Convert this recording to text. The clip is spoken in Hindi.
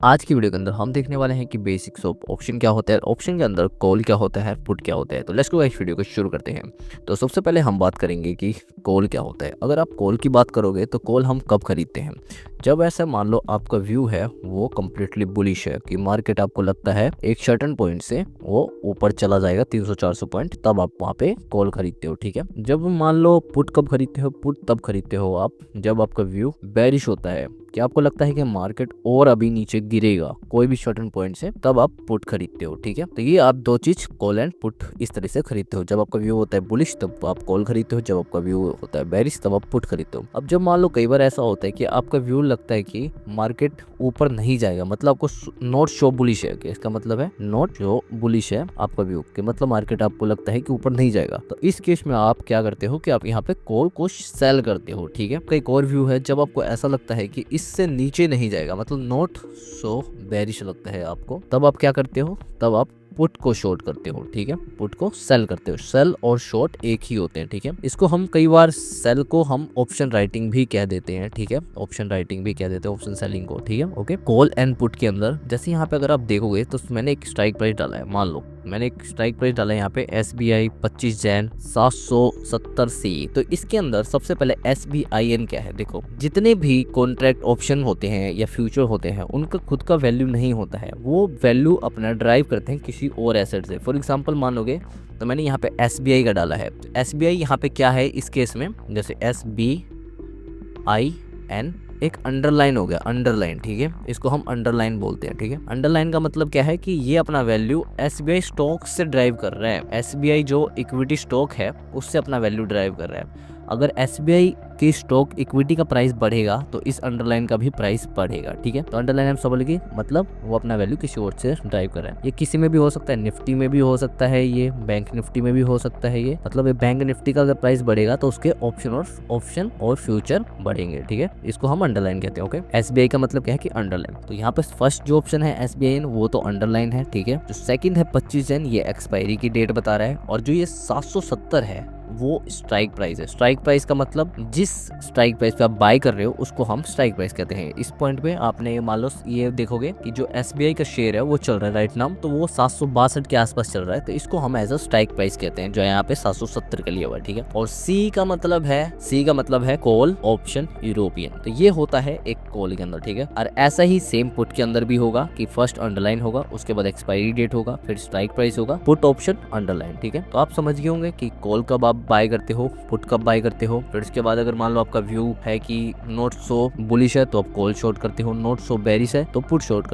आज की वीडियो के अंदर हम देखने वाले हैं कि बेसिक्स ऑफ ऑप्शन क्या होता है, ऑप्शन के अंदर कॉल क्या होता है, पुट क्या होता है। तो लेट्स गो इस वीडियो को शुरू करते हैं। तो सबसे पहले हम बात करेंगे कि कॉल क्या होता है। अगर आप कॉल की बात करोगे तो कॉल हम कब खरीदते हैं, जब ऐसा मान लो आपका व्यू है वो कम्प्लीटली बुलिश है कि मार्केट आपको लगता है एक सर्टेन पॉइंट से वो ऊपर चला जाएगा 300-400 पॉइंट, तब आप वहाँ पे कॉल खरीदते हो। ठीक है, जब मान लो पुट कब खरीदते हो, पुट तब खरीदते हो आप जब आपका व्यू बेरिश होता है कि आपको लगता है कि मार्केट और अभी नीचे गिरेगा कोई भी सर्टेन पॉइंट से, तब आप पुट खरीदते हो। ठीक है, तो ये आप दो चीज कॉल एंड पुट इस तरह से खरीदते हो। जब आपका व्यू होता है बुलिश तब आप कॉल खरीदते हो, जब आपका व्यू होता है बेरिश तब आप पुट खरीदते हो। अब जब मान लो कई बार ऐसा होता है कि आपका व्यू लगता है कि मार्केट ऊपर नहीं जाएगा, मतलब आपको नॉट शो बुलिश है, कि इसका मतलब है नॉट शो बुलिश है आपका व्यू, कि मतलब मार्केट आपको लगता है कि ऊपर नहीं जाएगा। तो इस केस में आप क्या करते हो कि आप यहाँ पे कॉल को सेल करते हो। ठीक है, कई और व्यू है जब आपको ऐसा लगता है कि इससे नीचे नहीं जाएगा, मतलब नॉट सो बेरिश लगता है आपको, तब आप क्या करते हो, तब आप पुट को शॉर्ट करते हो। ठीक है, पुट को सेल करते हो। सेल और शॉर्ट एक ही होते हैं। ठीक है, इसको हम कई बार सेल को हम ऑप्शन राइटिंग भी कह देते हैं। ठीक है, ऑप्शन राइटिंग भी कह देते हैं ऑप्शन सेलिंग को। ठीक है, ओके। कॉल एंड पुट के अंदर जैसे यहाँ पे अगर आप देखोगे तो मैंने एक स्ट्राइक प्राइस डाला है, मान लो मैंने एक स्ट्राइक प्राइस डाला है यहाँ पे SBI 25 जैन 770 सी। तो इसके अंदर सबसे पहले SBIN क्या है, देखो जितने भी कॉन्ट्रैक्ट ऑप्शन होते हैं या फ्यूचर होते हैं उनका खुद का वैल्यू नहीं होता है, वो वैल्यू अपना ड्राइव करते हैं किसी और एसेट से। फॉर एग्जांपल मान लोगे तो मैंने यहाँ पे SBI का डाला है। SBI यहाँ पे क्या है इस केस में, जैसे SBIN एक अंडरलाइन हो गया, अंडरलाइन। ठीक है, इसको हम अंडरलाइन बोलते हैं। ठीक है, अंडरलाइन का मतलब क्या है कि ये अपना वैल्यू SBI स्टॉक से ड्राइव कर रहा है। SBI जो इक्विटी स्टॉक है उससे अपना वैल्यू ड्राइव कर रहा है। अगर SBI की स्टॉक इक्विटी का प्राइस बढ़ेगा तो इस अंडरलाइन का भी प्राइस बढ़ेगा। ठीक है, तो अंडरलाइन हम समझ गए, मतलब वो अपना वैल्यू किसी और से ड्राइव कर रहा है। ये किसी में भी हो सकता है, निफ्टी में भी हो सकता है, ये बैंक निफ्टी में भी हो सकता है। ये मतलब ये बैंक निफ्टी का अगर प्राइस बढ़ेगा तो उसके ऑप्शन और फ्यूचर बढ़ेंगे। ठीक है, इसको हम अंडरलाइन कहते हैं। ओके, SBI का मतलब क्या है कि अंडरलाइन। तो यहाँ पे फर्स्ट जो ऑप्शन है SBIN वो तो अंडरलाइन है। ठीक है, जो सेकंड है 25 जैन ये एक्सपायरी की डेट बता रहा है, और जो ये 770 है वो स्ट्राइक प्राइस है। स्ट्राइक प्राइस का मतलब जिस स्ट्राइक प्राइस पे आप बाय कर रहे हो उसको हम स्ट्राइक प्राइस कहते हैं। इस पॉइंट पे आपने मान लो ये देखोगे कि जो SBI का शेयर है वो चल रहा है राइट नाउ, तो वो 762 के आसपास चल रहा है, तो इसको हम एज अ स्ट्राइक प्राइस कहते हैं, जो यहाँ पे 770 का लिया हुआ है। ठीक है, और C का मतलब है कॉल ऑप्शन यूरोपियन। तो ये होता है एक कॉल के अंदर। ठीक है, और ऐसा ही सेम पुट के अंदर भी होगा कि फर्स्ट अंडरलाइन होगा, उसके बाद एक्सपायरी डेट होगा, फिर स्ट्राइक प्राइस होगा, पुट ऑप्शन अंडरलाइन। ठीक है, तो आप समझ गए होंगे कि कॉल कब आप बाय करते हो, पुट कब बाय करते हो। फिर इसके बाद अगर मान लो आपका व्यू है कि नॉट सो बुलिश है तो आप कॉल शॉर्ट करते हो, नॉट सो बेरिश है तो पुट शॉर्ट